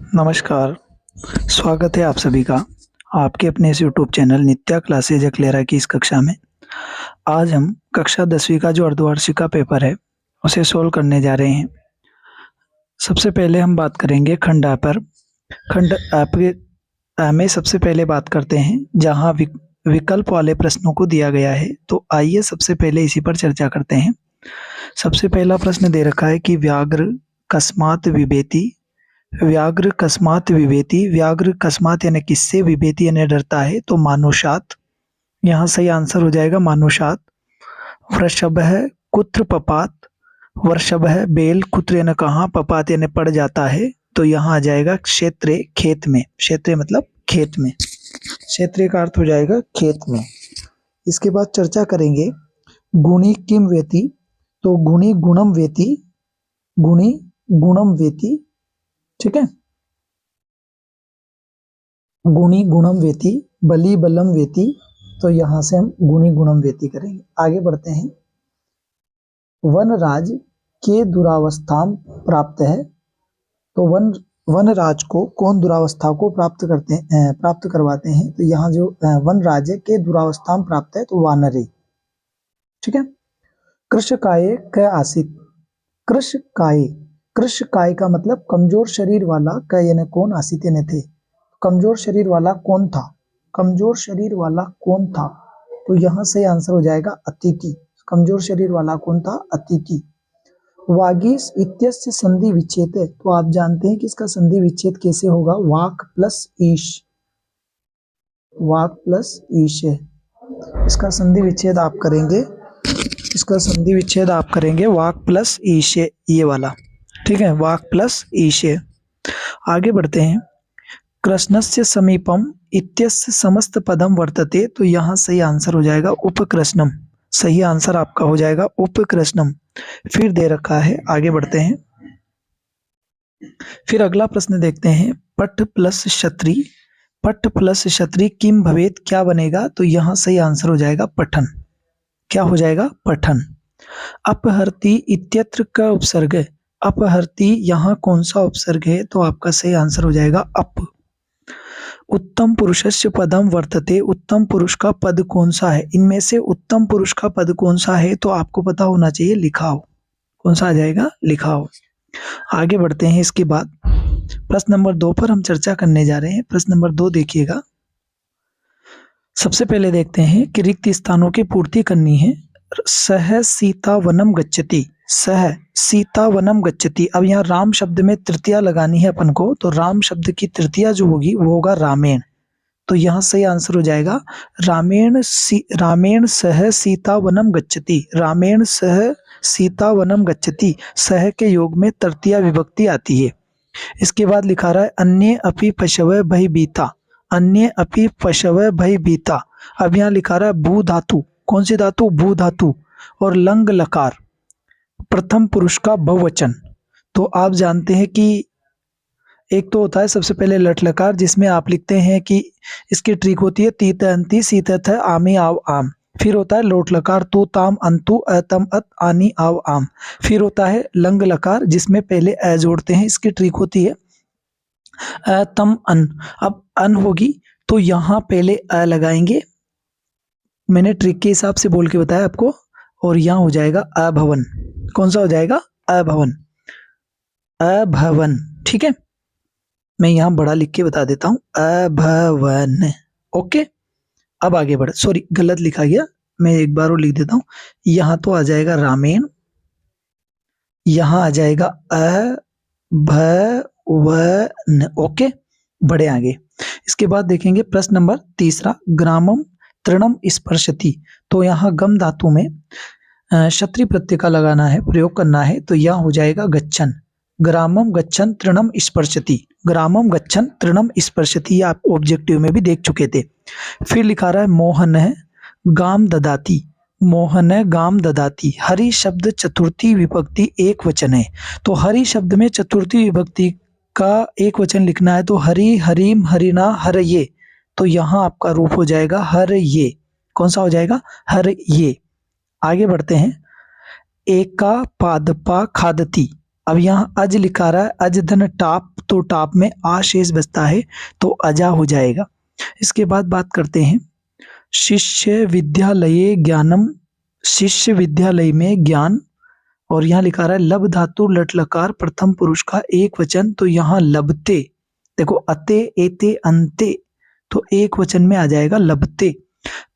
नमस्कार, स्वागत है आप सभी का आपके अपने इस यूट्यूब चैनल नित्या क्लासेज एक्लेरा की इस कक्षा में। आज हम कक्षा 10वीं का जो अर्धवार्षिक का पेपर है, उसे सोल्व करने जा रहे हैं। सबसे पहले हम बात करेंगे खंड आ पर। खंड आ में सबसे पहले बात करते हैं जहाँ विकल्प वाले प्रश्नों को दिया गया है। तो आइए सबसे पहले इसी पर चर्चा करते हैं। सबसे पहला प्रश्न दे रखा है कि व्याघ्र कस्मात् विभेति। व्याघ्र कस्मात् विभेति, व्याघ्र कस्मात् यानी किससे, विभेति यानी डरता है, तो मानुषात्। यहाँ सही आंसर हो जाएगा मानुषात्। वृषभः कुत्र पपात, वृषभः बेल, कुत्र यानी कहाँ, पपात यानी पड़ जाता है, तो यहाँ आ जाएगा क्षेत्रे, खेत में। क्षेत्रे मतलब खेत में, क्षेत्रे का अर्थ हो जाएगा खेत में। इसके बाद चर्चा करेंगे गुणी किम वेति। तो गुणी गुणम वेति, गुणी गुणम वेति, ठीक है। गुणी गुणम वेति, बली बलम वेति, तो यहां से हम गुणी गुणम वेति करेंगे। आगे बढ़ते हैं। वनराज के दुरावस्था प्राप्त है। तो वनराज को कौन दुरावस्था को प्राप्त करवाते हैं, तो यहाँ जो वनराज के दुरावस्था प्राप्त है तो वानरे, ठीक है। कृशकाय क आसित, कृशकाय, कृशकाय का मतलब कमजोर शरीर वाला, क यानी कौन, आसित यानी थे। कमजोर शरीर वाला कौन था, कमजोर शरीर वाला कौन था, तो यहां से आंसर हो जाएगा अतिथि। कमजोर शरीर वाला कौन था, अतिथि। वागीश इत्यस्य संधि विच्छेद, तो आप जानते हैं कि इसका संधि विच्छेद कैसे होगा, वाक प्लस ईश, वाक प्लस ईश है। इसका संधि विच्छेद आप करेंगे, इसका संधि विच्छेद आप करेंगे वाक प्लस ईशे, ये वाला, ठीक है, वाक प्लस ईशे। आगे बढ़ते हैं। कृष्णस्य समीपम इत्यस्य समस्त पदम वर्तते, तो यहाँ सही आंसर हो जाएगा उपकृष्णम। सही आंसर आपका हो जाएगा उपकृष्णम। फिर दे रखा है, आगे बढ़ते हैं। फिर अगला प्रश्न देखते हैं। पट प्लस क्षत्रि, पट प्लस क्षत्रि किम भवेत, क्या बनेगा, तो यहाँ सही आंसर हो जाएगा पठन। क्या हो जाएगा, पठन। अपहर्ति इत्यत्र का उपसर्ग, अपहर्ति यहाँ कौन सा उपसर्ग है, तो आपका सही आंसर हो जाएगा अप। उत्तम पुरुषस्य पदम वर्तते, उत्तम पुरुष का पद कौन सा है, इनमें से उत्तम पुरुष का पद कौन सा है, तो आपको पता होना चाहिए, लिखाओ। कौन सा आ जाएगा, लिखाओ। आगे बढ़ते हैं। इसके बाद प्रश्न नंबर 2 पर हम चर्चा करने जा रहे हैं। प्रश्न नंबर 2 देखिएगा। सबसे पहले देखते हैं कि रिक्त स्थानों की पूर्ति करनी है। सह सीता वनम गच्छति, सह सीता वनम गच्छति। अब यहाँ राम शब्द में तृतीया लगानी है अपन को, तो राम शब्द की तृतीया जो होगी वो होगा रामेण। तो यहाँ सही आंसर हो जाएगा रामेण सह सीता वनम गच्छति, रामेण सह सीता वनम गच्छति। सह के योग में तृतीया विभक्ति आती है। इसके बाद लिखा रहा है अन्य अपि पशव भयभीता, अन्य अपि पशव भयभीता। अब यहाँ लिखा रहा है भू धातु, कौन सी धातु, भू धातु, और लंग लकार, प्रथम पुरुष का बहुवचन। तो आप जानते हैं कि एक तो होता है सबसे पहले लट लकार, जिसमें आप लिखते हैं कि इसकी ट्रिक होती है तीत अंति सीत थ आमी आव आम। फिर होता है लोट लकार, तू ताम अंतु अतम अत आनी आव आम। फिर होता है लंग लकार, जिसमें पहले अ जोड़ते हैं, इसकी ट्रिक होती है अतम अन। अब अन होगी तो यहाँ पहले अ लगाएंगे, मैंने ट्रिक के हिसाब से बोल के बताया आपको, और यहाँ हो जाएगा अभवन। कौन सा हो जाएगा, अभवन, अभवन, ठीक है। मैं यहाँ बड़ा लिख के बता देता हूँ, अभवन, ओके। अब आगे बढ़, सॉरी गलत लिखा गया, मैं एक बार और लिख देता हूँ। यहाँ तो आ जाएगा रामेण, यहाँ आ जाएगा अभवन, ओके। बढ़े आगे। इसके बाद देखेंगे प्रश्न नंबर 3, ग्रामम तृणम स्पर्शति। तो यहाँ गम धातु में क्षत्रि प्रत्यय का लगाना है, प्रयोग करना है, तो यह हो जाएगा गच्छन। ग्रामम गच्छन तृणम स्पर्शति, ग्रामम गच्छन तृणम स्पर्शति, आप ऑब्जेक्टिव में भी देख चुके थे। फिर लिखा रहा है मोहन है गाम ददाती, मोहन है गाम ददाती। हरि शब्द चतुर्थी विभक्ति एक वचन है, तो हरि शब्द में चतुर्थी विभक्ति का एक वचन लिखना है, तो हरि हरिम हरिना हर ये, तो यहाँ आपका रूप हो जाएगा हर ये। कौन सा हो जाएगा, हर ये। आगे बढ़ते हैं। एका पादपा खादती, अब यहाँ अज लिखा रहा है, अज धन टाप, तो टाप में आ शेष बचता है तो अजा हो जाएगा। इसके बाद बात करते हैं शिष्य विद्यालये ज्ञानम, शिष्य विद्यालय में ज्ञान, और यहाँ लिखा रहा है लब धातु लट लकार प्रथम पुरुष का एक वचन, तो यहाँ लबते, देखो अते एते अंते, तो एक वचन में आ जाएगा लबते।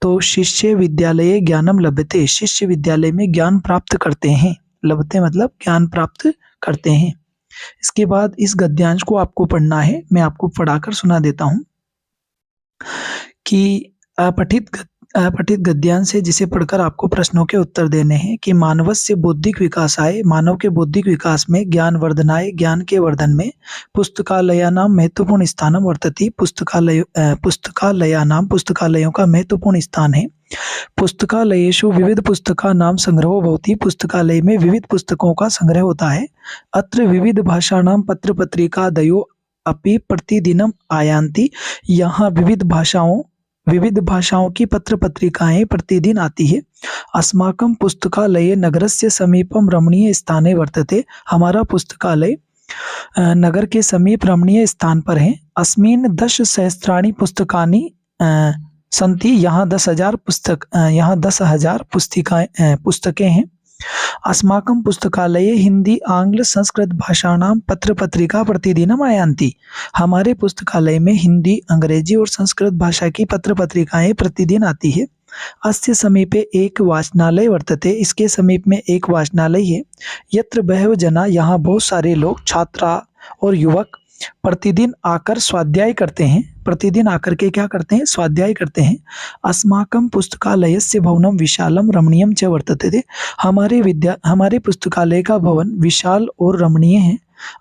तो शिष्य विद्यालय ज्ञानम लभते, शिष्य विद्यालय में ज्ञान प्राप्त करते हैं, लभते मतलब ज्ञान प्राप्त करते हैं। इसके बाद इस गद्यांश को आपको पढ़ना है, मैं आपको पढ़ाकर सुना देता हूं कि अपठित गद्यांश है जिसे पढ़कर आपको प्रश्नों के उत्तर देने हैं कि मानवस्य बौद्धिक विकासाय, मानव के बौद्धिक विकास में ज्ञान वर्धनाय, ज्ञान के वर्धन में पुस्तकालयानाम महत्वपूर्ण स्थानम वर्तति, पुस्तकालयानाम पुस्तकालयों का महत्वपूर्ण स्थान है। पुस्तकालयेषु विविध पुस्तकानां संग्रहो भवति, पुस्तकालय में विविध पुस्तकों का संग्रह होता है। अत्र विविध भाषाणां पत्र पत्रिकादयो अपि प्रतिदिनम आयान्ति, यहाँ विविध भाषाओं की पत्र पत्रिकाएं प्रतिदिन आती है। अस्माकं पुस्तकालये नगरस्य समीपम रमणीय स्थाने वर्तते, हमारा पुस्तकालय नगर के समीप रमणीय स्थान पर है। अस्मिन् 10,000 पुस्तकानि सन्ति, यहाँ 10,000 पुस्तकें हैं। अस्माकं पुस्तकालये हिंदी आंग्ल संस्कृत भाषाणां पत्र पत्रिका प्रतिदिनम आयान्ति, हमारे पुस्तकालय में हिंदी अंग्रेजी और संस्कृत भाषा की पत्र पत्रिकाएं प्रतिदिन आती है। अस्य समीपे एक वाचनालय वर्तते, इसके समीप में एक वाचनालय है। यत्र बहव जना, यहाँ बहुत सारे लोग छात्रा और युवक प्रतिदिन आकर स्वाध्याय करते हैं, प्रतिदिन आकर के क्या करते हैं, स्वाध्याय करते हैं। अस्माकं पुस्तकालयस्य भवनं विशालं रमणीयं च वर्तते, हमारे पुस्तकालय का भवन विशाल और रमणीय है।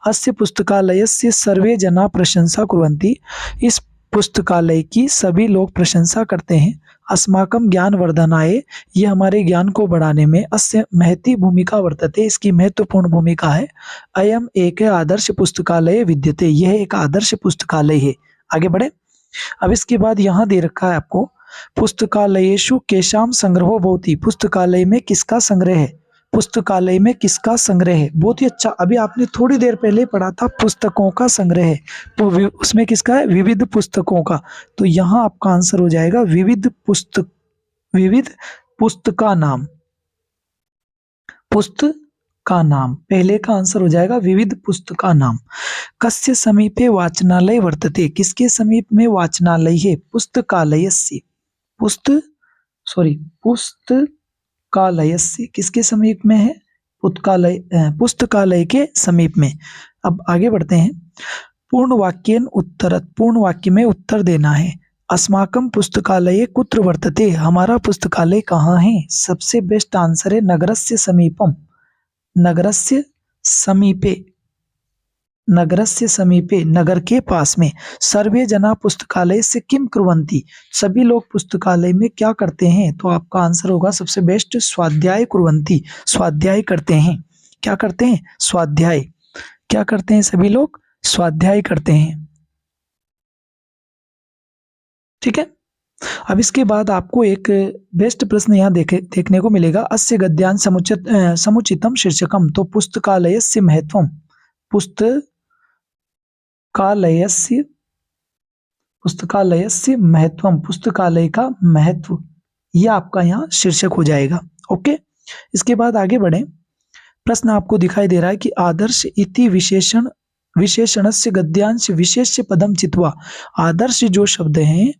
अस्य पुस्तकालयस्य सर्वे जना प्रशंसा कुर्वन्ति, इस पुस्तकालय की सभी लोग प्रशंसा करते हैं। अस्माकं ज्ञान वर्धनाय, ये हमारे ज्ञान को बढ़ाने में अस्य महती भूमिका वर्तते, इसकी महत्वपूर्ण भूमिका है। अयम एक आदर्श पुस्तकालय विद्यते, यह एक आदर्श पुस्तकालय है। आगे बढ़े। अब इसके बाद यहाँ दे रखा है आपको पुस्तकालयेषु केषां संग्रहो भवति, पुस्तकालय में किसका संग्रह है, पुस्तकालय में किसका संग्रह है। बहुत ही अच्छा, अभी आपने थोड़ी देर पहले पढ़ा था पुस्तकों का संग्रह है, तो उसमें किसका है, विविध पुस्तकों का। तो यहाँ आपका आंसर हो जाएगा विविध पुस्तका नाम, पुस्तका नाम, पहले का आंसर हो जाएगा विविध पुस्तका नाम। कस्य समीपे वाचनालय वर्तते, किसके समीप में वाचनालय है, पुस्तकालयस्य, पुस्तकालयस्य किसके समीप में है, पुस्तकालय के समीप में। अब आगे बढ़ते हैं। पूर्ण वाक्येन उत्तरत, पूर्ण वाक्य में उत्तर देना है। अस्माकं पुस्तकालये कुत्र वर्तते, हमारा पुस्तकालय कहाँ है। सबसे बेस्ट आंसर है नगरस्य समीपम, नगरस्य समीपे, नगरस्य समीपे, नगर के पास में। सर्वे जना पुस्तकालय से किम कुर्वन्ति, सभी लोग पुस्तकालय में क्या करते हैं, तो आपका आंसर होगा सबसे बेस्ट स्वाध्याय कुर्वन्ति, स्वाध्याय करते हैं। क्या करते हैं, स्वाध्याय, क्या करते हैं सभी लोग, स्वाध्याय करते हैं। ठीक है। अब इसके बाद आपको एक बेस्ट प्रश्न यहाँ देखने को मिलेगा। अस्य गद्यांश समुचितम शीर्षकम, तो पुस्तकालयस्य महत्वम, पुस्तकालयस्य महत्वम, पुस्तकालय का महत्व, यह आपका यहाँ शीर्षक हो जाएगा। ओके। इसके बाद आगे बढ़े। प्रश्न आपको दिखाई दे रहा है कि आदर्श इति विशेषणस्य गद्यांश विशेष्य पदम चित्वा, आदर्श जो शब्द हैं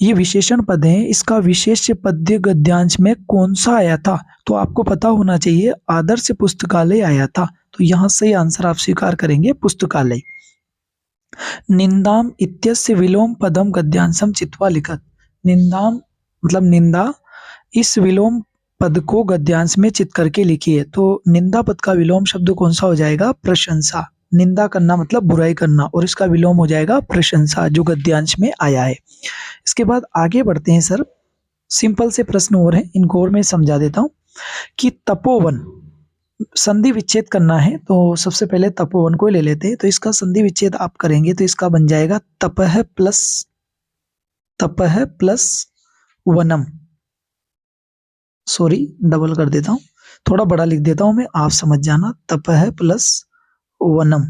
ये विशेषण पद हैं, इसका विशेष्य पद्य गद्यांश में कौन सा आया था, तो आपको पता होना चाहिए आदर्श पुस्तकालय आया था। तो यहाँ सही आंसर आप स्वीकार करेंगे पुस्तकालय। निंदाम इत्यस्य विलोम पदम गद्यांशम चित्वा लिखत, निंदाम मतलब निंदा, इस विलोम पद को गद्यांश में चित करके लिखिए। तो निंदा पद का विलोम शब्द कौन सा हो जाएगा, प्रशंसा। निंदा करना मतलब बुराई करना, और इसका विलोम हो जाएगा प्रशंसा, जो गद्यांश में आया है। इसके बाद आगे बढ़ते हैं सर, सिंपल से प्रश्न और हैं, इनको और मैं समझा देता हूं कि तपोवन, संधि विच्छेद करना है। तो सबसे पहले तपोवन को ले लेते हैं। तो इसका संधि विच्छेद आप करेंगे तो इसका बन जाएगा तपह प्लस वनम, सॉरी डबल कर देता हूं, थोड़ा बड़ा लिख देता हूं मैं, आप समझ जाना। तपह प्लस वनम,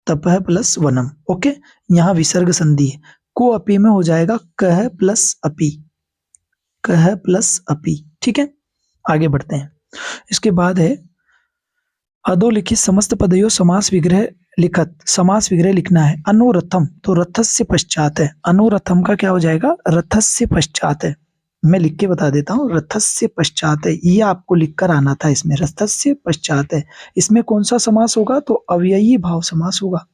तपह प्लस वनम। ओके, यहाँ विसर्ग संधि है। को अपी में हो जाएगा कह प्लस अपी, कह प्लस अपी। ठीक है, आगे बढ़ते हैं। इसके बाद है अधोलिखित समस्त पदयों समास विग्रह लिखत। समास विग्रह लिखना है। अनुरथम, तो रथस्य पश्चात है। अनुरथम का क्या हो जाएगा? रथस्य पश्चात है। मैं लिख के बता देता हूँ, रथस्य पश्चात है, ये आपको लिखकर आना था इसमें, रथस्य पश्चात है। इसमें कौन सा समास होगा? तो अव्ययी भाव समास होगा,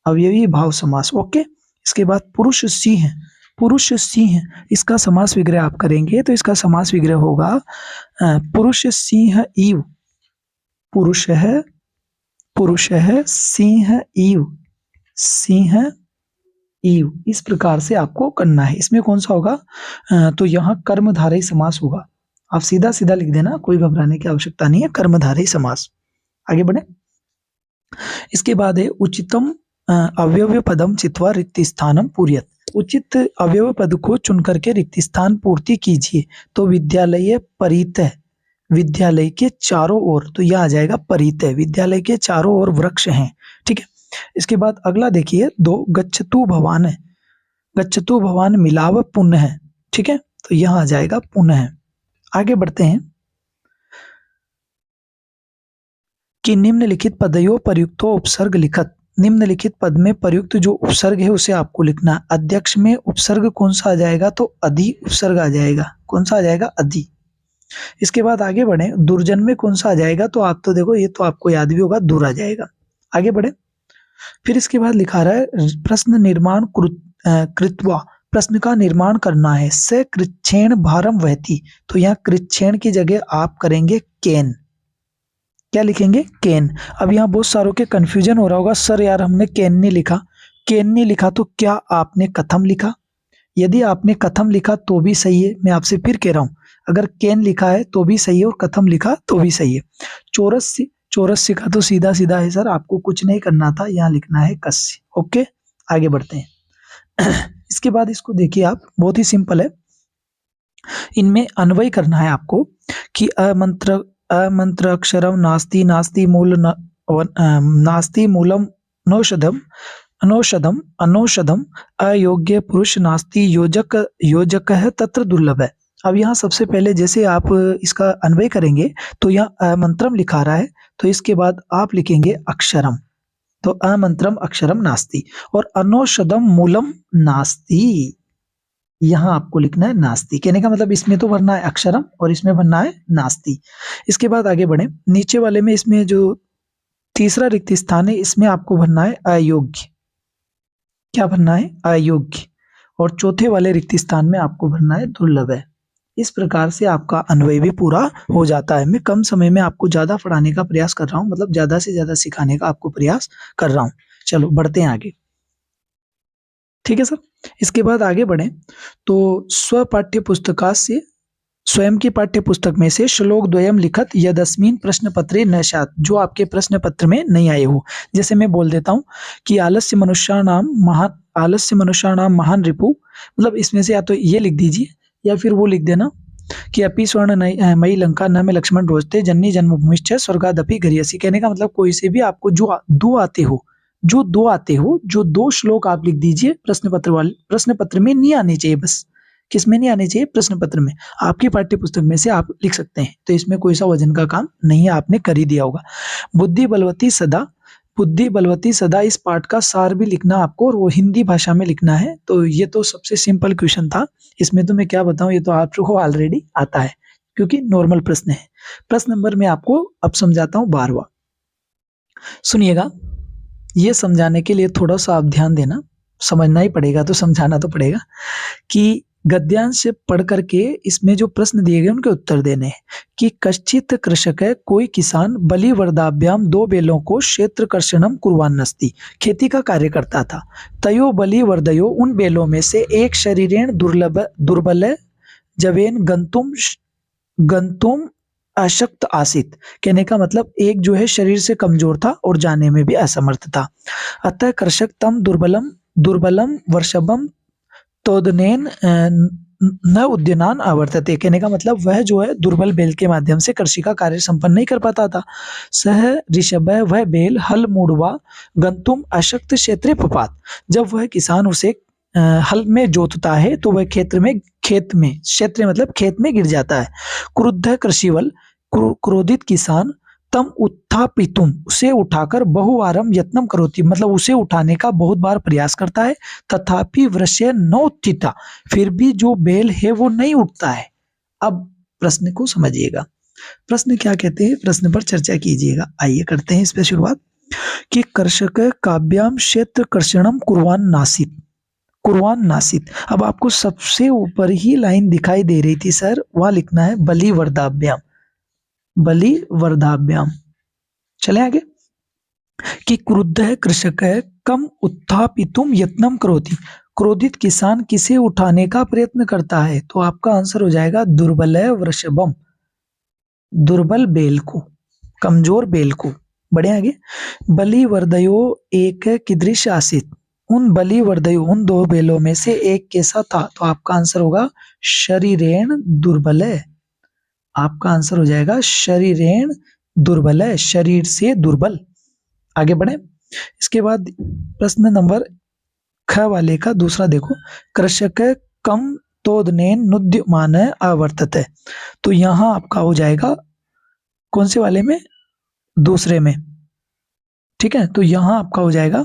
अव्ययी भाव समास। ओके, इसके बाद पुरुष सिंह, पुरुष सिंह, इसका समास विग्रह आप करेंगे तो इसका समास विग्रह होगा पुरुष सिंह इव, पुरुष है, पुरुष है, सिंह इव, सिंह इव। इस प्रकार से आपको करना है। इसमें कौन सा होगा? तो यहाँ कर्मधारय समास होगा। आप सीधा सीधा लिख देना, कोई घबराने की आवश्यकता नहीं है, कर्मधारय समास। आगे बढ़े। इसके बाद है उचितम अवयव पदम चित्वा रिक्त स्थानम पूर्यत। उचित अवयव पद को चुन करके रिक्त स्थान पूर्ति कीजिए। तो विद्यालय परितः, विद्यालय के चारों ओर, तो यह आ जाएगा परितः, विद्यालय के चारों ओर वृक्ष हैं। ठीक है, इसके बाद अगला देखिए, दो गच्छतु भवान है, गच्छतु भवान मिलाव पुनः है। ठीक है, तो यह आ जाएगा पुनः। आगे बढ़ते हैं कि निम्नलिखित पदयों प्रयुक्तो उपसर्ग लिखत। निम्नलिखित पद में प्रयुक्त जो उपसर्ग है उसे आपको लिखना। अध्यक्ष में उपसर्ग कौन सा आ जाएगा? तो अधि उपसर्ग आ जाएगा। कौन सा आ जाएगा? अधि। इसके बाद आगे बढ़े, दुर्जन में कौन सा आ जाएगा? तो आप तो देखो, ये तो आपको याद भी होगा, दूर आ जाएगा। आगे बढ़े, फिर इसके बाद लिखा रहा है प्रश्न निर्माण कृत्वा, प्रश्न का निर्माण करना है। स कृच्छेण भारम वहती, तो यहाँ कृच्छेण की जगह आप करेंगे केन। क्या लिखेंगे? केन। अब यहाँ बहुत सारों के कंफ्यूजन हो रहा होगा, सर यार हमने केन नहीं लिखा, केन नहीं लिखा, तो क्या आपने कथम लिखा? यदि आपने कथम लिखा तो भी सही है, मैं आपसे फिर कह रहा हूं, अगर केन लिखा है तो भी सही है और कथम लिखा तो भी सही है। चौरस्य, चौरस्य का तो सीधा सीधा है सर, आपको कुछ नहीं करना था, यहाँ लिखना है कस्य। ओके, आगे बढ़ते हैं। इसके बाद इसको देखिए आप, बहुत ही सिंपल है। इनमें अन्वय करना है आपको कि अमंत्र, अमंत्र अक्षरम नास्ति, नास्ति मूल नास्ति मूलम नौषधम, अनौषधम, अनौषधम अयोग्य पुरुष नास्ति योजक, योजक है तत्र दुर्लभ है। अब यहाँ सबसे पहले जैसे आप इसका अन्वय करेंगे तो यहाँ अमंत्रम लिखा रहा है, तो इसके बाद आप लिखेंगे अक्षरम, तो अमंत्रम अक्षरम नास्ति, और अनौषधम मूलम नास्ति, यहाँ आपको लिखना है नास्ति। कहने का मतलब इसमें तो भरना है अक्षरम और इसमें भरना है नास्ति। इसके बाद आगे बढ़े, नीचे वाले में इसमें जो तीसरा रिक्त स्थान है इसमें आपको भरना है अयोग्य। क्या भरना है? अयोग्य। और चौथे वाले रिक्त स्थान में आपको भरना है दुर्लभ है। इस प्रकार से आपका अन्वय भी पूरा हो जाता है। मैं कम समय में आपको ज्यादा पढ़ाने का प्रयास कर रहा हूँ, मतलब ज्यादा से ज्यादा सिखाने का आपको प्रयास कर रहा हूँ। चलो बढ़ते हैं आगे। ठीक है सर, इसके बाद आगे बढ़े तो स्व पाठ्य पुस्तका से, स्वयं की पाठ्य पुस्तक में से श्लोक द्वयम लिखत यदस्मिन प्रश्न पत्रे न स्यात्, जो आपके प्रश्न पत्र में नहीं आए हो। जैसे मैं बोल देता हूँ कि आलस्य मनुष्याणाम महान, आलस्य मनुष्याणाम महान रिपु, मतलब इसमें से या तो ये लिख दीजिए या फिर वो लिख देना कि अपि स्वर्ण मई लंका न में लक्ष्मण रोजते जननी जन्मभूमिश्च स्वर्गादपि गरीयसी। कहने का मतलब कोई से भी आपको जो दो आते हो, जो दो आते हो, जो दो श्लोक आप लिख दीजिए प्रश्न पत्र वाले, प्रश्न पत्र में नहीं आने चाहिए, बस किस में नहीं आने चाहिए? प्रश्न पत्र में। आपकी पाठ्य पुस्तक में से आप लिख सकते हैं, तो इसमें कोई सा वजन का काम नहीं है, आपने कर ही दिया होगा। बुद्धि बलवती सदा, बुद्धि बलवती सदा, इस पाठ का सार भी लिखना आपको, और वो हिंदी भाषा में लिखना है। तो ये तो सबसे सिंपल क्वेश्चन था, इसमें तो मैं क्या बताऊं, ये तो आपको ऑलरेडी आता है क्योंकि नॉर्मल प्रश्न है। प्रश्न नंबर मैं आपको अब समझाता हूँ 12वां। सुनिएगा, ये समझाने के लिए थोड़ा सा आप ध्यान देना, समझना ही पड़ेगा तो समझाना तो पड़ेगा, कि गद्यांश से पढ़ करके इसमें जो प्रश्न दिए गए उनके उत्तर देने हैं। कि कश्चित कृषक है, कोई किसान बलि वर्दाभ्याम दो बेलों को क्षेत्र कर्षणम कुर्वान्नस्ति, खेती का कार्य करता था। तयो बलि वर्दयो, उन बेलों में से एक शरीरेण दुर्बल जवेन गंतुम अशक्त आसित। कहने का मतलब एक जो है शरीर से कमजोर था और जाने में भी असमर्थ था। अतः कृषक तम दुर्बलम वर्षभम तोदनेन न उद्यनान आवर्तते, कहने का मतलब वह जो है दुर्बल बेल के माध्यम से कृषि का कार्य संपन्न नहीं कर पाता था। सह ऋषभ, वह बेल हल मूढ़वा गंतुम अशक्त क्षेत्रे पपात, जब वह किसान उसे हल में जोतता है तो वह क्षेत्र मतलब खेत में गिर जाता है। क्रुद्ध कृषिवल, क्रोधित किसान, तम उत्थापितुम, उसे उठाकर बहुवारम यत्नम करोति, मतलब उसे उठाने का बहुत बार प्रयास करता है। तथापि वृष्य नोत्थिता, फिर भी जो बेल है वो नहीं उठता है। अब प्रश्न को समझिएगा, प्रश्न क्या कहते हैं, प्रश्न पर चर्चा कीजिएगा। आइए करते हैं इस पे शुरुआत कि कर्षक काव्याम क्षेत्र कर्षणम कुर्वान नासित, कुर्वान नासित। अब आपको सबसे ऊपर ही लाइन दिखाई दे रही थी सर, वहां लिखना है बलिवर्दाभ्याम, बलिवर्दाभ्याम। चले आगे कि क्रुद्ध है कृषक है कम उत्थापितुम यत्नम करोति, क्रोधित किसान किसे उठाने का प्रयत्न करता है, तो आपका आंसर हो जाएगा दुर्बल वृषभम, दुर्बल बेल को, कमजोर बेल को। बढ़े आगे, बलिवर्दयो एक कीदृश आसित, उन बलिवर्दयो उन दो बेलों में से एक कैसा था, तो आपका आंसर होगा शरीरेण दुर्बल है, आपका आंसर हो जाएगा शरीरेण दुर्बल है, शरीर से दुर्बल। आगे बढ़े, इसके बाद प्रश्न नंबर ख वाले का दूसरा देखो, कृषक कम तोदनेन नुद्यमान आवर्तत है, तो यहां आपका हो जाएगा कौन से वाले में, दूसरे में, ठीक है। तो यहां आपका हो जाएगा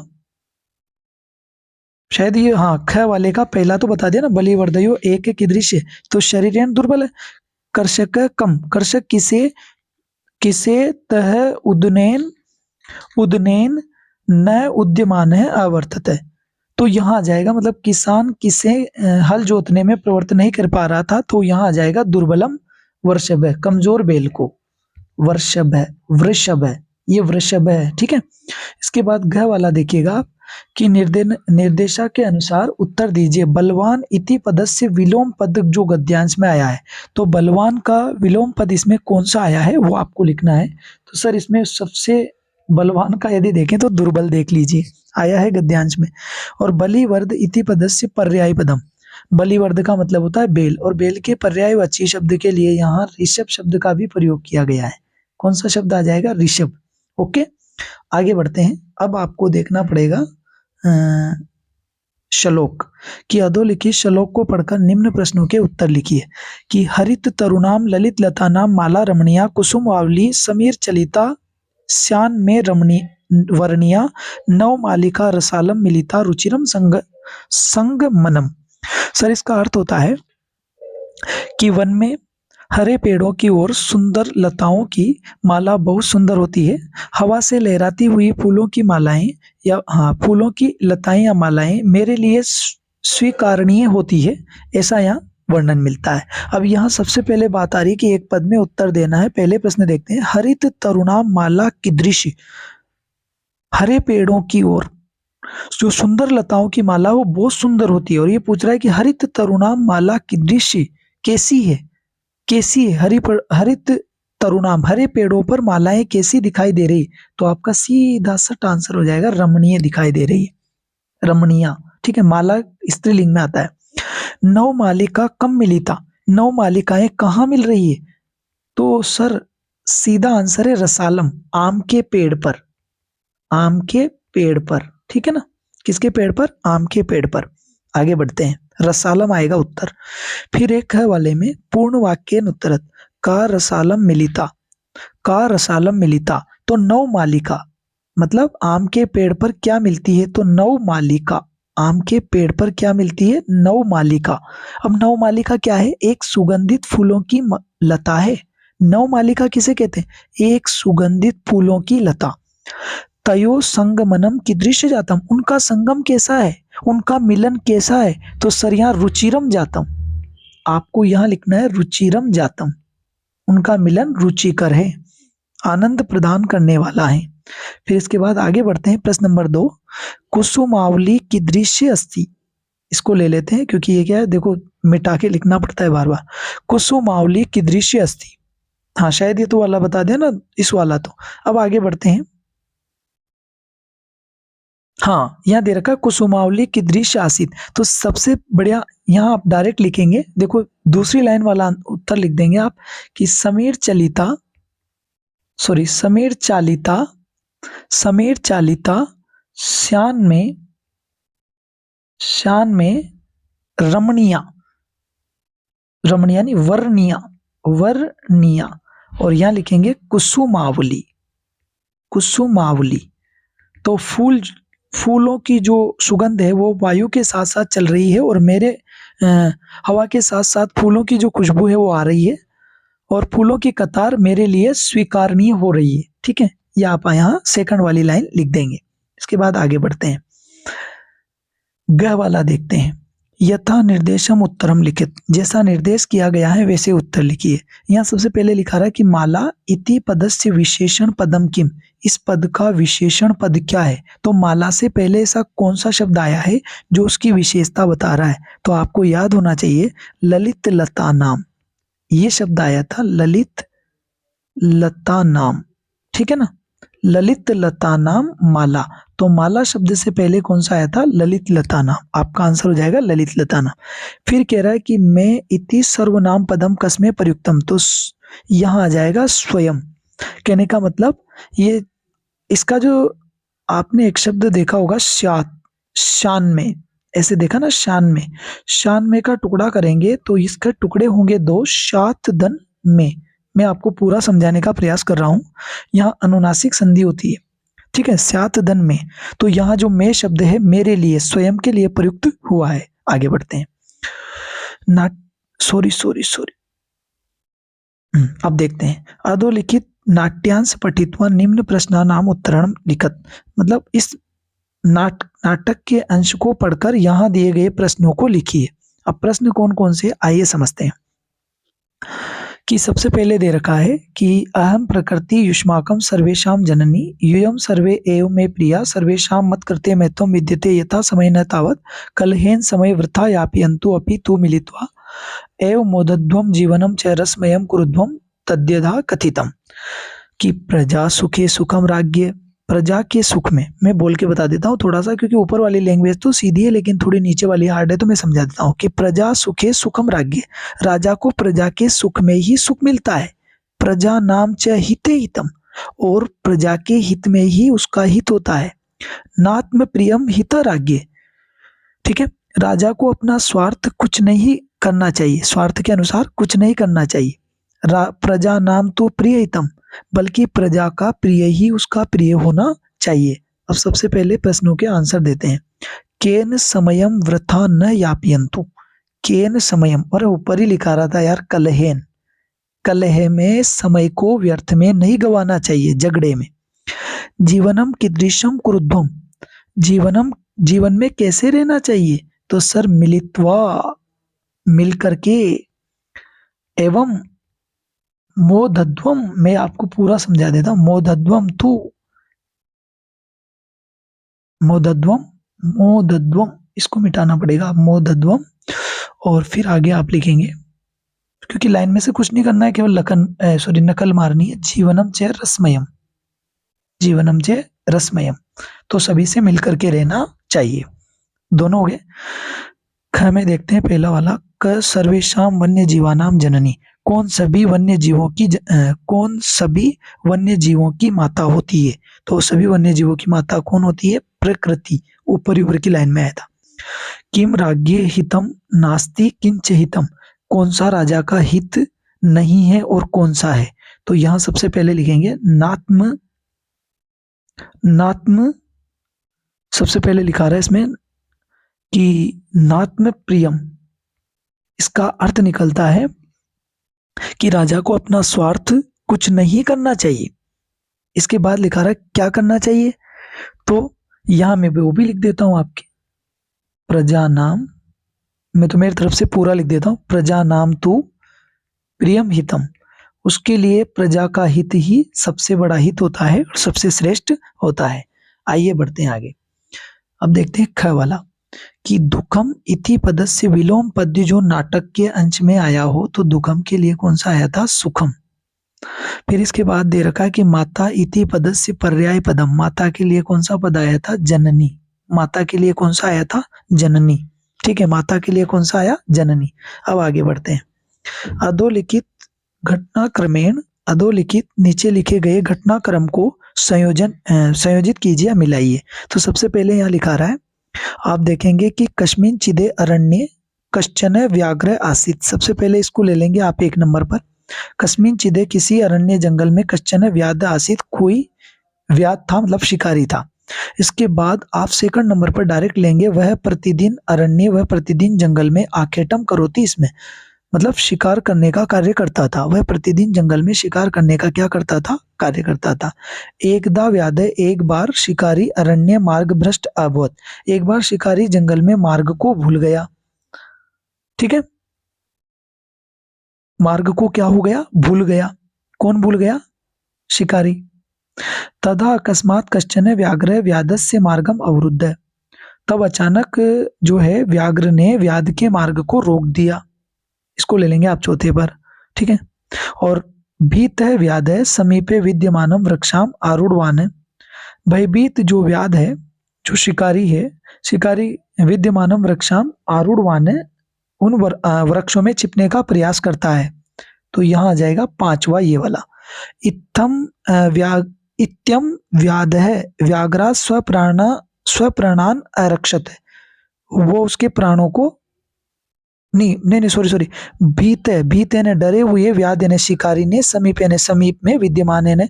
शायद ये, हाँ ख वाले का पहला तो बता दिया ना, बलिवर्दयो एक कीदृश, तो शरीरेण दुर्बल है। कर्षक कम, कर्षक किसे, किसे तह उदनेन, उदनेन न उद्यमान है आवर्तत है, तो यहाँ आ जाएगा मतलब किसान किसे हल जोतने में प्रवृत्त नहीं कर पा रहा था, तो यहाँ आ जाएगा दुर्बलम वृषभ है, कमजोर बेल को, वृषभ है, वृषभ है, ये वृषभ है, ठीक है। इसके बाद घ वाला देखिएगा आप कि निर्देशा के अनुसार उत्तर दीजिए, बलवान इति पदस्य विलोम पद जो गद्यांश में आया है, तो बलवान का विलोम पद इसमें कौन सा आया है वो आपको लिखना है। तो सर इसमें सबसे बलवान का यदि देखें तो दुर्बल देख लीजिए, आया है गद्यांश में। और बलिवर्द इति पदस्य पर्याय पदम, बलिवर्द का मतलब होता है बेल, और बेल के पर्यायवाची शब्द के लिए यहाँ ऋषभ शब्द का भी प्रयोग किया गया है। कौन सा शब्द आ जाएगा, ऋषभ। ओके, आगे बढ़ते हैं। अब आपको देखना पड़ेगा श्लोक, कि अधोलिखित श्लोक को पढ़कर निम्न प्रश्नों के उत्तर लिखिए। कि हरित तरुणाम ललित लतानाम माला रमणीया कुसुम आवली समीर चलिता श्यान में रमणी वर्णिया नव मालिका रसालम मिलिता रुचिरम संग संग मनम। सर इसका अर्थ होता है कि वन में हरे पेड़ों की ओर सुंदर लताओं की माला बहुत सुंदर होती है, हवा से लहराती हुई फूलों की मालाएं या फूलों की लताएं या मालाएं मेरे लिए स्वीकारणीय होती है, ऐसा यहाँ वर्णन मिलता है। अब यहाँ सबसे पहले बात आ रही है कि एक पद में उत्तर देना है। पहले प्रश्न देखते हैं, हरित तरुणा माला कीदृश, हरे पेड़ों की ओर जो सुंदर लताओं की माला वो बहुत सुंदर होती है, और ये पूछ रहा है कि हरित तरुणा माला कीदृश, कैसी है, कैसी है, हरित तरुणाम, हरे पेड़ों पर मालाएं कैसी दिखाई दे रही, तो आपका सीधा सट आंसर हो जाएगा रमणीय दिखाई दे रही है, रमणीय, ठीक है। माला स्त्रीलिंग में आता है। नव मालिका कम मिलिता, नव मालिकाएं कहाँ मिल रही है, तो सर सीधा आंसर है रसालम, आम के पेड़ पर, आम के पेड़ पर, ठीक है ना। किसके पेड़ पर, आम के पेड़ पर। आगे बढ़ते हैं, रसालम आएगा उत्तर। फिर एक है वाले में पूर्ण वाक्य उत्तरत, का रसालम मिलिता, का रसालम मिलिता, तो नव मालिका, मतलब आम के पेड़ पर क्या मिलती है, तो नव मालिका, आम के पेड़ पर क्या मिलती है, नव मालिका। अब नव मालिका क्या है, एक सुगंधित फूलों की लता है। नव मालिका किसे कहते हैं, एक सुगंधित फूलों की लता। तयो संगमनम कीदृश जातम, उनका संगम कैसा है, उनका मिलन कैसा है, तो सर यहाँ रुचिरम जातम, आपको यहाँ लिखना है रुचिरम जातम, उनका मिलन रुचिकर है, आनंद प्रदान करने वाला है। फिर इसके बाद आगे बढ़ते हैं, प्रश्न नंबर 2, कुसुमावली कीदृश अस्ति, इसको ले लेते हैं क्योंकि ये क्या है, देखो मिटा के लिखना पड़ता है बार बार। कुसुमावली कीदृश अस्ति, हाँ शायद ये तो वाला बता दिया ना, इस वाला तो। अब आगे बढ़ते हैं, हाँ, यहाँ दे रखा है कुसुमावली की दृश्य आसित। तो सबसे बढ़िया यहाँ आप डायरेक्ट लिखेंगे, देखो दूसरी लाइन वाला उत्तर लिख देंगे आप कि समीर चालिता श्यान में रमणीया, रमणीया नहीं वर्णिया, और यहाँ लिखेंगे कुसुमावली। तो फूलों की जो सुगंध है वो वायु के साथ साथ चल रही है, और मेरे हवा के साथ साथ फूलों की जो खुशबू है वो आ रही है, और फूलों की कतार मेरे लिए स्वीकारनीय हो रही है। ठीक है, ये आप यहाँ सेकंड वाली लाइन लिख देंगे। इसके बाद आगे बढ़ते हैं, ग वाला देखते हैं। यथा निर्देशम उत्तरम लिखित, जैसा निर्देश किया गया है वैसे उत्तर लिखिए। यहाँ सबसे पहले लिखा रहा है कि माला इति पदस्य विशेषण पदम किम, इस पद का विशेषण पद क्या है। तो माला से पहले ऐसा कौन सा शब्द आया है जो उसकी विशेषता बता रहा है। तो आपको याद होना चाहिए ललित लता नाम, ये शब्द आया था ललित लता नाम। ठीक है ना, ललित लता नाम माला। तो माला शब्द से पहले कौन सा आया था, ललित लता नाम। आपका आंसर हो जाएगा ललित लता नाम। फिर कह रहा है कि मैं इति सर्वनाम पदम कस्मे प्रयुक्तम, तो यहां आ जाएगा स्वयं। कहने का मतलब ये, इसका जो आपने एक शब्द देखा होगा शान में, ऐसे देखा ना, शान में का टुकड़ा करेंगे तो इसके टुकड़े होंगे दो, शात दन में। मैं आपको पूरा समझाने का प्रयास कर रहा हूं। यहाँ अनुनासिक संधि होती है, ठीक है, स्यात दन में। तो यहाँ जो मैं शब्द है मेरे लिए, स्वयं के लिए प्रयुक्त हुआ है। आगे बढ़ते हैं। सॉरी अब देखते हैं, अधोलिखित नाट्यांश पठित्वा निम्न प्रश्नानाम उत्तरणम लिखत, मतलब इस नाटक के अंश को पढ़कर यहाँ दिए गए प्रश्नों को लिखिए। अब प्रश्न कौन कौन से, आइए समझते हैं। कि सबसे पहले दे रखा है कि अहम प्रकृति युष्माकम सर्वेशाम जननी यूयम सर्वे एव में प्रिया सर्वेशाम मत करते महत्वम विद्यते यथा समय न तावत कलहेन समय वृथा यापयन्तु अपि तु मिलित्वा एव मोदध्वम जीवनम च रसमयम कुरुध्वम तद्यथा कथितम। कि प्रजा सुखे सुखम राज्ञ, प्रजा के सुख में, मैं बोल के बता देता हूँ थोड़ा सा, क्योंकि ऊपर वाली लैंग्वेज तो सीधी है लेकिन थोड़ी नीचे वाली हार्ड है, तो मैं समझा देता हूँ कि प्रजा सुखे सुखम राज्ञ, राजा को प्रजा के सुख में ही सुख मिलता है। प्रजा नाम च हिते हितम, और प्रजा के हित में ही उसका हित होता है। नात्म प्रियम हित राज्ञ, ठीक है, राजा को अपना स्वार्थ कुछ नहीं करना चाहिए, स्वार्थ के अनुसार कुछ नहीं करना चाहिए। प्रजा नाम तो प्रिय हितम, बल्कि प्रजा का प्रिय ही उसका प्रिय होना चाहिए। अब सबसे पहले प्रश्नों के आंसर देते हैं। केन समयम वृथा न यापयन्तु, केन समयम, और ऊपर ही लिखा रहा था यार कलहेन, कलह में समय को व्यर्थ में नहीं गवाना चाहिए, झगड़े में। जीवनम कीदृशम कुरुध्वम, जीवन में कैसे रहना चाहिए, तो सर मिलित्वा, मिल करके, एवं मोदध्वम, मैं आपको पूरा समझा देता हूं, मोदध्वम इसको मिटाना पड़ेगा, मोदध्वम। और फिर आगे आप लिखेंगे, क्योंकि लाइन में से कुछ नहीं करना है, केवल नकल मारनी है। जीवनम च रसमयम, तो सभी से मिलकर के रहना चाहिए। दोनों हो गए। ख में देखते हैं पहला वाला, क सर्वेशाम वन्य जीवानाम जननी, कौन सभी वन्य जीवों की माता होती है। तो सभी वन्य जीवों की माता कौन होती है, प्रकृति। ऊपर की लाइन में आया था। किम राज्ञ हितम नास्ति किंच हितम, कौन सा राजा का हित नहीं है और कौन सा है। तो यहां सबसे पहले लिखेंगे नात्म, सबसे पहले लिखा रहा है इसमें कि नात्म प्रियम, इसका अर्थ निकलता है कि राजा को अपना स्वार्थ कुछ नहीं करना चाहिए। इसके बाद लिखा रहा है क्या करना चाहिए, तो यहां मैं वो भी लिख देता हूं आपके, प्रजा नाम, मैं तो मेरी तरफ से पूरा लिख देता हूं, प्रजा नाम तू प्रियम हितम, उसके लिए प्रजा का हित ही सबसे बड़ा हित होता है और सबसे श्रेष्ठ होता है। आइए बढ़ते हैं आगे। अब देखते हैं ख वाला, कि दुखम इति पदस्य विलोम पद जो नाटक के अंश में आया हो, तो दुखम के लिए कौन सा आया था, सुखम। फिर इसके बाद दे रखा है कि माता इति पदस्य पर्याय पदम, माता के लिए कौन सा पद आया था, जननी। माता के लिए कौन सा आया था? जननी। ठीक है, माता के लिए कौन सा आया? जननी। अब आगे बढ़ते हैं। अधोलिखित घटनाक्रमेण, अधोलिखित नीचे लिखे गए घटनाक्रम को संयोजित कीजिए या मिलाइए। तो सबसे पहले यहाँ लिखा रहा है, आप देखेंगे कि कस्मिन् चिदे अरण्ये कश्चन व्याघ्र आसीत्। सबसे पहले इसको ले लेंगे आप 1 नंबर पर। कस्मिन् चिदे किसी अरण्य जंगल में कश्चन व्याघ्र आसीत्, कोई व्याध था मतलब शिकारी था। इसके बाद आप सेकंड नंबर पर डायरेक्ट लेंगे, वह प्रतिदिन अरण्य, वह प्रतिदिन जंगल में आखेटम करोति, इसमें मतलब शिकार करने का कार्य करता था। वह प्रतिदिन जंगल में शिकार करने का क्या करता था? कार्य करता था। एकदा व्याधे, एक बार शिकारी अरण्य मार्ग भ्रष्ट अभवत्, एक बार शिकारी जंगल में मार्ग को भूल गया। ठीक है, मार्ग को क्या हो गया? भूल गया। कौन भूल गया? शिकारी। तदा अकस्मात कश्चन व्याघ्र व्याधस्य मार्गम अवरुद्ध, तब अचानक जो है व्याघ्र ने व्याध के मार्ग को रोक दिया। इसको ले लेंगे आप चौथे पर। ठीक है, और भीत है व्याध है समीपे विद्यमानम वृक्षाम आरूढ़वान है। भयभीत जो व्याध है, जो शिकारी है, शिकारी विद्यमानम वृक्षाम आरूढ़वान है, उन वृक्षों में छिपने का प्रयास करता है। तो यहाँ आ जाएगा 5वां ये वाला। इत्यम व्याध है व्याघ्रा स्वप्राणान आरक्षत है, वो उसके प्राणों को नहीं सॉरी, भीत है ने डरे हुए, व्याध ने शिकारी ने, समीप यानी समीप में, विद्यमान यानी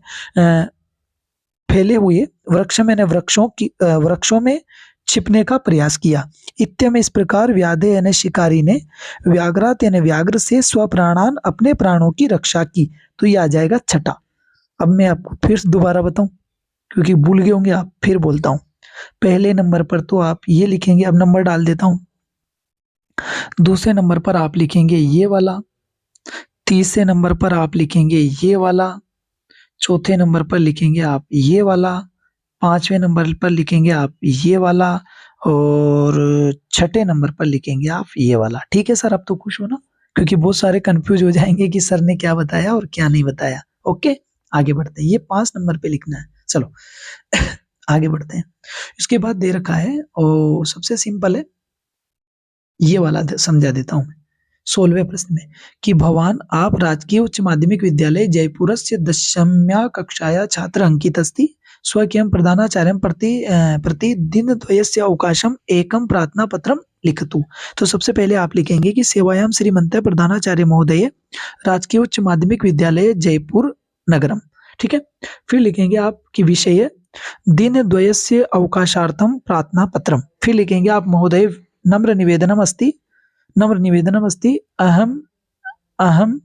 फैले हुए, वृक्ष में ने वृक्षों में छिपने का प्रयास किया। इत्यम इस प्रकार व्याधे यानी शिकारी ने व्याघ्रात यानी व्याघ्र से स्वप्राणान अपने प्राणों की रक्षा की। तो ये आ जाएगा 6ठा। अब मैं आपको फिर दोबारा बताऊं क्योंकि भूल गए होंगे आप, फिर बोलता हूं। पहले नंबर पर तो आप ये लिखेंगे, अब नंबर डाल देता हूं। दूसरे नंबर पर आप लिखेंगे ये वाला, तीसरे नंबर पर आप लिखेंगे ये वाला, चौथे नंबर पर लिखेंगे आप ये वाला, 5वें नंबर पर लिखेंगे आप ये वाला, और 6ठे नंबर पर लिखेंगे आप ये वाला। ठीक है सर, अब तो खुश हो ना, क्योंकि बहुत सारे कंफ्यूज हो जाएंगे कि सर ने क्या बताया और क्या नहीं बताया। ओके, आगे बढ़ते हैं। ये 5 नंबर पे लिखना है। चलो आगे बढ़ते हैं। इसके बाद दे रखा है और सबसे सिंपल है, ये वाला समझा देता हूं मैं 16वें प्रश्न में कि भवान आप राजकीय उच्च माध्यमिक विद्यालय जयपुर से 10वीं कक्षाया छात्र अंकित अस्ति, स्वकीयं प्रधानाचार्यं प्रतिदिन द्वयस्य अवकाशम एकम प्रार्थना पत्रम लिखतु। तो सबसे पहले आप लिखेंगे कि सेवायाम श्रीमंत प्रधानाचार्य महोदय राजकीय उच्च माध्यमिक विद्यालय जयपुर नगरम। ठीक है, फिर लिखेंगे आप कि विषय दिन द्वयस्य अवकाशार्थम प्रार्थना पत्रम। फिर लिखेंगे आप महोदय नम्र निवेदनम अस्ति अहम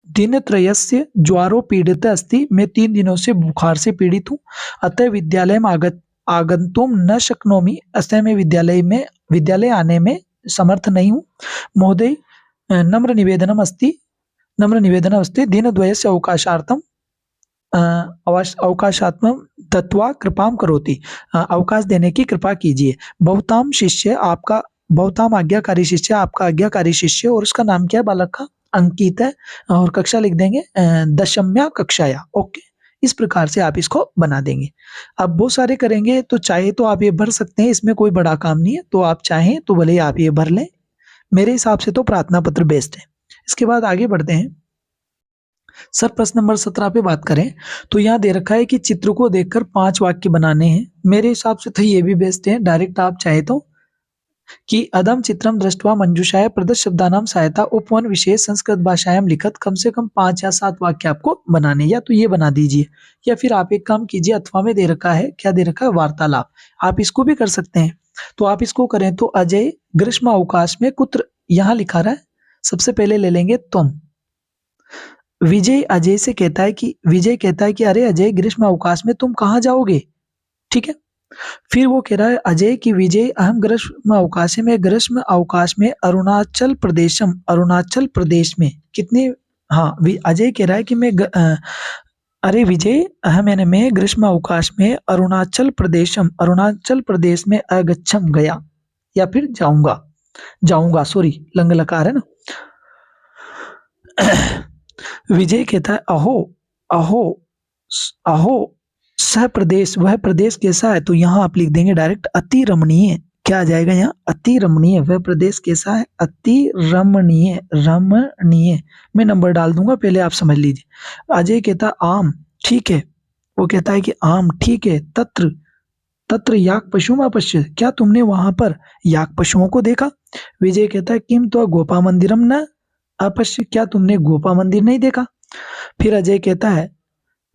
दिनत्रयस्य ज्वारो पीड़ित अस्ति, मैं 3 दिनों से बुखार से पीड़ित हूँ, अतः विद्यालय में आगंतुम न शक्नोमि, अतः मैं विद्यालय आने में समर्थ नहीं हूँ। महोदय नम्र निवेदनम अस्ति दिनद्वयस्य अवकाशार्थम अवकाशात्मक दत्वा कृपाम करोति, अवकाश देने की कृपा कीजिए। बहुताम आज्ञाकारी शिष्य, आपका आज्ञाकारी शिष्य, और उसका नाम क्या है बालक का? अंकित है, और कक्षा लिख देंगे 10वीं कक्षाया। ओके, इस प्रकार से आप इसको बना देंगे। अब बहुत सारे करेंगे तो चाहे तो आप ये भर सकते हैं, इसमें कोई बड़ा काम नहीं है, तो आप चाहें तो भले आप ये भर लें। मेरे हिसाब से तो प्रार्थना पत्र बेस्ट है। इसके बाद आगे बढ़ते हैं। सर प्रश्न नंबर 17 पे बात करें तो यहाँ दे रखा है कि चित्र को देखकर 5 वाक्य बनाने हैं। मेरे हिसाब से तो ये भी बेस्ट है। डायरेक्ट आप चाहे तो कि अदम चित्रम दृष्टवा मंजूषाय प्रदत्त शब्दानाम सहायता उपवन विशेष संस्कृत भाषायाम लिखत, कम से कम 5 या 7 वाक्य आपको बनाने, या तो ये बना दीजिए, या फिर आप एक काम कीजिए, अथवा में दे रखा है, क्या दे रखा है? वार्तालाप। आप इसको भी कर सकते हैं। तो आप इसको करें तो अजय ग्रीष्म अवकाश में कुत्र, यहाँ लिखा रहा है, सबसे पहले ले लेंगे तुम। विजय अजय से कहता है कि अरे अजय ग्रीष्म अवकाश में तुम कहाँ जाओगे? ठीक है, फिर वो कह रहा है अजय की विजय अहम ग्रीष्म अवकाश में अरुणाचल प्रदेश में कितने, हाँ अजय कह रहा है कि अरे विजय अहम यानी मैं ग्रीष्म अवकाश में अरुणाचल प्रदेश में अगच्छम गया, या फिर जाऊंगा सॉरी लंग लकार है ना। विजय कहता है अहो सह प्रदेश, वह प्रदेश कैसा है, तो यहाँ आप लिख देंगे डायरेक्ट अति रमणीय। क्या आ जाएगा यहाँ, अति रमणीय। वह प्रदेश कैसा है, अति रमणीय, रमणीय। मैं नंबर डाल दूंगा, पहले आप समझ लीजिए। अजय कहता आम ठीक है, वो कहता है कि आम ठीक है। तत्र, तत्र याक पशुम अपश्य, क्या तुमने वहां पर याक पशुओं को देखा। विजय कहता है किम तो गोपा मंदिरम न अपश्य, क्या तुमने गोपा मंदिर नहीं देखा। फिर अजय कहता है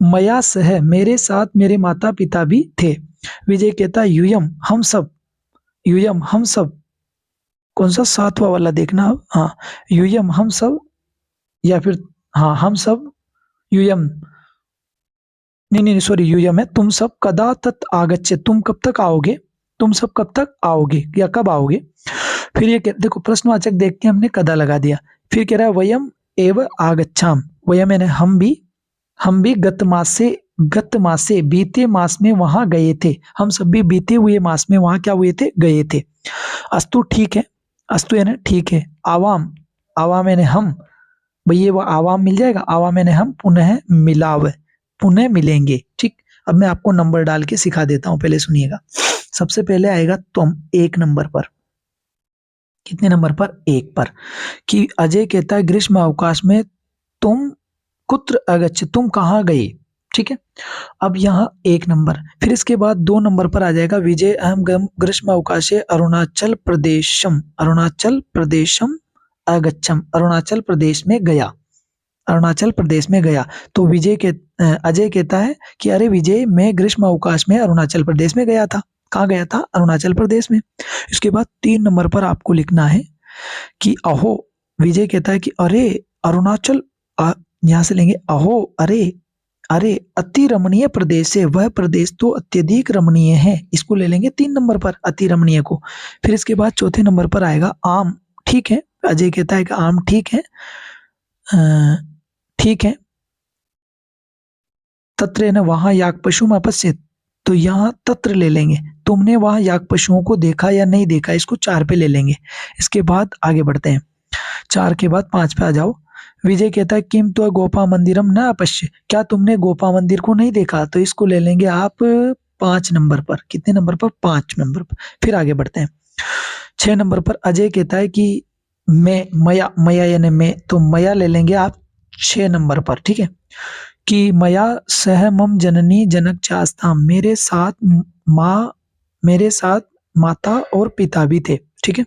मया सह, मेरे साथ मेरे माता पिता भी थे। विजय कहता है यूयम हम सब, यूयम हम सब, कौन सा सातवां वाला देखना अब, हाँ यूयम हम सब, या फिर हाँ हम सब, यूयम नहीं नहीं सॉरी, यूयम है तुम सब, कदा तत् आगच्छे, तुम कब तक आओगे, तुम सब कब तक आओगे या कब आओगे। फिर ये देखो प्रश्नवाचक देख के हमने कदा लगा दिया। फिर कह रहा है वयम एव आगच्छाम, वयम यानी हम भी गत मासे बीते मास में वहां गए थे, हम सब भी बीते हुए मास में वहां क्या हुए थे, गए थे। अस्तु ठीक है, अस्तु यानी ठीक है। आवाम, आवाम यानी हम, भैया वो आवाम मिल जाएगा, आवाम यानी हम, पुनः मिलाव, पुनः मिलेंगे। ठीक, अब मैं आपको नंबर डाल के सिखा देता हूं, पहले सुनिएगा। सबसे पहले आएगा तुम, एक नंबर पर, कितने नंबर पर, एक पर, कि अजय कहता है ग्रीष्म अवकाश में तुम कुत्र अगच्छ, तुम कहाँ गए। ठीक है, अब यहाँ एक नंबर। फिर इसके बाद दो नंबर पर आ जाएगा विजय अहम ग्रीष्म अवकाशे अरुणाचल प्रदेशम, अरुणाचल प्रदेशम अगच्छम, अरुणाचल प्रदेश में गया, अरुणाचल प्रदेश में गया। तो विजय के अजय कहता है कि अरे विजय मैं ग्रीष्म अवकाश में अरुणाचल प्रदेश में गया था। कहाँ गया था, अरुणाचल प्रदेश में। इसके बाद तीन नंबर पर आपको लिखना है कि अहो, विजय कहता है कि अरे अरुणाचल, यहां से लेंगे अहो, अरे अरे अति रमणीय प्रदेश है, वह प्रदेश तो अत्यधिक रमणीय है, इसको ले लेंगे तीन नंबर पर, अति रमणीय को। फिर इसके बाद चौथे नंबर पर आएगा आम ठीक है, अजय कहता है कि आम ठीक है, ठीक है। तत्र न वहां याक पशु अपश्यत, तो यहाँ तत्र ले लेंगे, तुमने वहां याक पशुओं को देखा या नहीं देखा, इसको चार पे ले लेंगे। इसके बाद आगे बढ़ते हैं, चार के बाद पांच पे आ जाओ। विजय कहता है किम तो गोपा मंदिरम न अपश्य, क्या तुमने गोपा मंदिर को नहीं देखा, तो इसको ले लेंगे आप पांच नंबर पर, कितने नंबर पर, पांच नंबर पर। फिर आगे बढ़ते हैं, छह नंबर पर अजय कहता है कि मैं, मया, मया यानी मैं, तो मया ले लेंगे आप छह नंबर पर। ठीक है, कि मया सह मम जननी जनक चास्ताम, मेरे साथ माँ, मेरे साथ माता और पिता भी थे। ठीक है,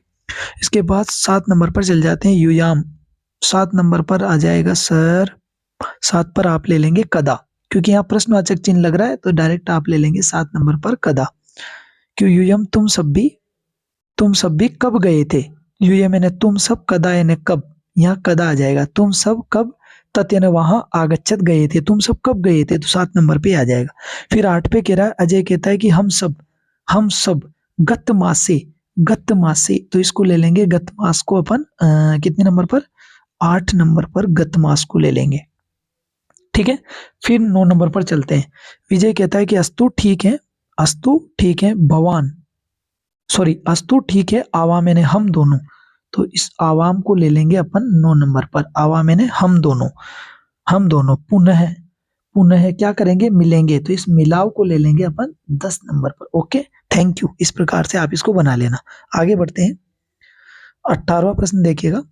इसके बाद सात नंबर पर चल जाते हैं, युयाम, सात नंबर पर आ जाएगा सर, सात पर आप ले लेंगे कदा, क्योंकि यहाँ प्रश्नवाचक चिन्ह लग रहा है तो डायरेक्ट आप ले लेंगे सात नंबर पर कदा। क्यों युयम, तुम सब भी कब गए थे, युयम यानी तुम सब, कदा यानी कब, यहाँ कदा आ जाएगा, तुम सब कब, तत् यानी वहां, आगच्छत गए थे, तुम सब कब गए थे, तो सात नंबर पे आ जाएगा। फिर आठ पे कह रहा है, अजय कहता है कि हम सब गत मासे, गत मासे, तो इसको ले लेंगे गत मास को अपन कितने नंबर पर, आठ नंबर पर गत मास को ले लेंगे। ठीक है, फिर नौ नंबर पर चलते हैं। विजय कहता है कि अस्तु ठीक है, अस्तु ठीक है भवान, सॉरी अस्तु ठीक है आवाम यानी हम दोनों, तो इस आवाम को ले लेंगे अपन नौ नंबर पर, आवाम यानी हम दोनों, हम दोनों पुनः, पुनः क्या करेंगे, मिलेंगे, तो इस मिलाव को ले लेंगे अपन दस नंबर पर। ओके, थैंक यू, इस प्रकार से आप इसको बना लेना। आगे बढ़ते हैं, 18वां प्रश्न देखिएगा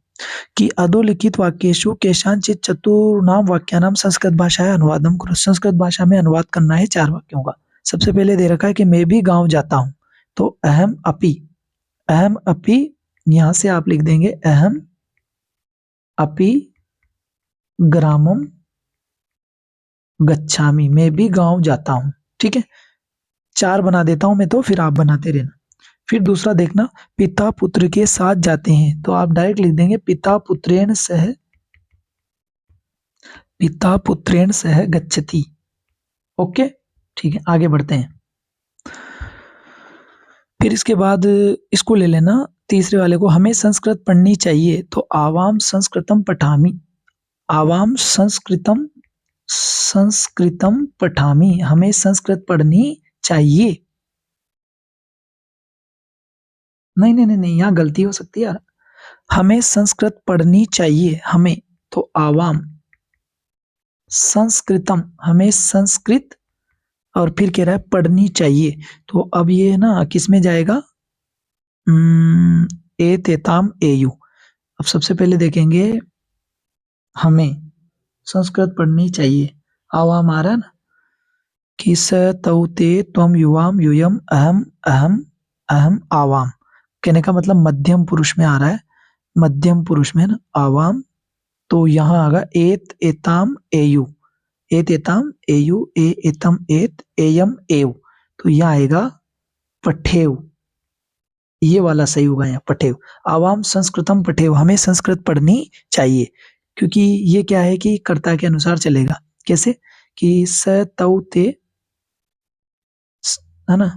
कि अधोलिखित वाक्येषु केषांचित् चतुर्णां वाक्यानां संस्कृत भाषायां अनुवादम करो, संस्कृत भाषा में अनुवाद करना है चार वाक्यों का। सबसे पहले दे रखा है कि मैं भी गांव जाता हूं, तो अहम अपि, अहम अपि, यहां से आप लिख देंगे अहम अपि ग्रामम गच्छामि, मैं भी गांव जाता हूं। ठीक है, चार बना देता हूं मैं, तो फिर आप बनाते रहना। फिर दूसरा देखना, पिता पुत्र के साथ जाते हैं, तो आप डायरेक्ट लिख देंगे पिता पुत्रेण सह, पिता पुत्रेण सह गच्छति। ओके, ठीक है, आगे बढ़ते हैं। फिर इसके बाद इसको ले लेना, तीसरे वाले को, हमें संस्कृत पढ़नी चाहिए, तो आवाम संस्कृतम पठामि, आवाम संस्कृतम, संस्कृतम पठामि, हमें संस्कृत पढ़नी चाहिए। नहीं नहीं नहीं नहीं, यहाँ गलती हो सकती है यार, हमें संस्कृत पढ़नी चाहिए, हमें, तो आवाम संस्कृतम, हमें संस्कृत और फिर कह रहा है पढ़नी चाहिए। तो अब ये है ना किस में जाएगा? ए तेताम एयू। अब सबसे पहले देखेंगे हमें संस्कृत पढ़नी चाहिए। आवाम आ रहा है ना कि स तौ ते त्वम युवाम यूयम अहम अहम अहम आवाम। कहने का मतलब मध्यम पुरुष में आ रहा है, मध्यम पुरुष में ना आवाम। तो यहाँ आगा एत एताम एयू, एत एताम एयू, ए एतम एत एयम एव। तो यहाँ आएगा पठेव, ये वाला सही होगा यहाँ पठेव। आवाम संस्कृतम पठेव, हमें संस्कृत पढ़नी चाहिए, क्योंकि ये क्या है कि कर्ता के अनुसार चलेगा। कैसे कि स तौ ते, है ना,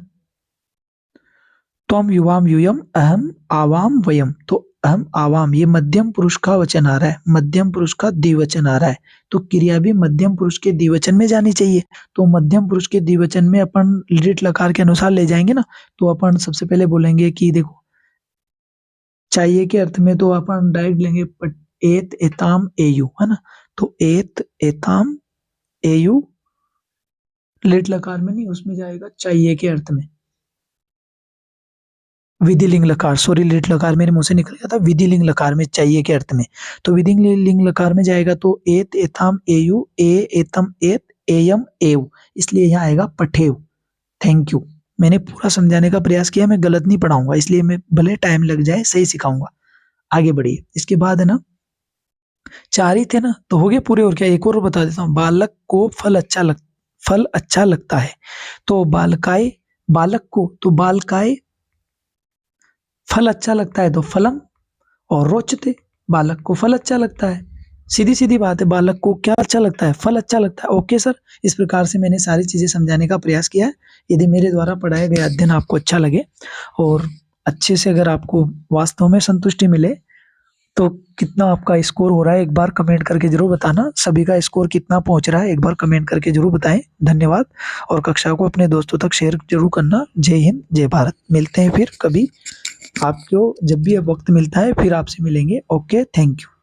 त्वम युवाम यूयम अहम आवाम वयम। तो अहम आवाम ये मध्यम पुरुष का वचन आ रहा है, मध्यम पुरुष का द्विवचन आ रहा है, तो क्रिया भी मध्यम पुरुष के द्विवचन में जानी चाहिए। तो मध्यम पुरुष के द्विवचन में अपन लिट लकार के अनुसार ले जाएंगे ना, तो अपन सबसे पहले बोलेंगे कि देखो चाहिए के अर्थ में तो अपन डायरेक्ट लेंगे एत एताम एयू, है ना। तो एत एताम एयू लिट लकार में नहीं, उसमें जाएगा चाहिए के अर्थ में। विधिलिंग लकार, सॉरी लिट लकार मेरे मुंह से निकल गया था, विधिलिंग लकार में चाहिए के अर्थ में। तो विधिलिंग लकार में जाएगा तो एत एताम एयू, ए एतम एत एयम एव, इसलिए यहाँ आएगा पठेव। थैंक यू, मैंने पूरा समझाने का प्रयास किया, मैं गलत नहीं पढ़ाऊंगा, इसलिए मैं भले टाइम लग जाए सही सिखाऊंगा। आगे बढ़िए। इसके बाद है ना 4 ही थे ना, तो हो गए पूरे। और क्या, एक और बता देता हूँ। बालक को फल अच्छा लगता है, तो बालकाय, बालक को तो बालकाय फल अच्छा लगता है तो फलम, और रोचते, बालक को फल अच्छा लगता है। सीधी सीधी बात है, बालक को क्या अच्छा लगता है? फल अच्छा लगता है। ओके सर, इस प्रकार से मैंने सारी चीजें समझाने का प्रयास किया है। यदि मेरे द्वारा पढ़ाया गया अध्ययन आपको अच्छा लगे और अच्छे से अगर आपको वास्तव में संतुष्टि मिले, तो कितना आपका स्कोर हो रहा है एक बार कमेंट करके जरूर बताना। सभी का स्कोर कितना पहुंच रहा है एक बार कमेंट करके जरूर बताएं। धन्यवाद, और कक्षा को अपने दोस्तों तक शेयर जरूर करना। जय हिंद, जय भारत। मिलते हैं फिर कभी, आपको जब भी अब वक्त मिलता है फिर आपसे मिलेंगे। Okay, thank you.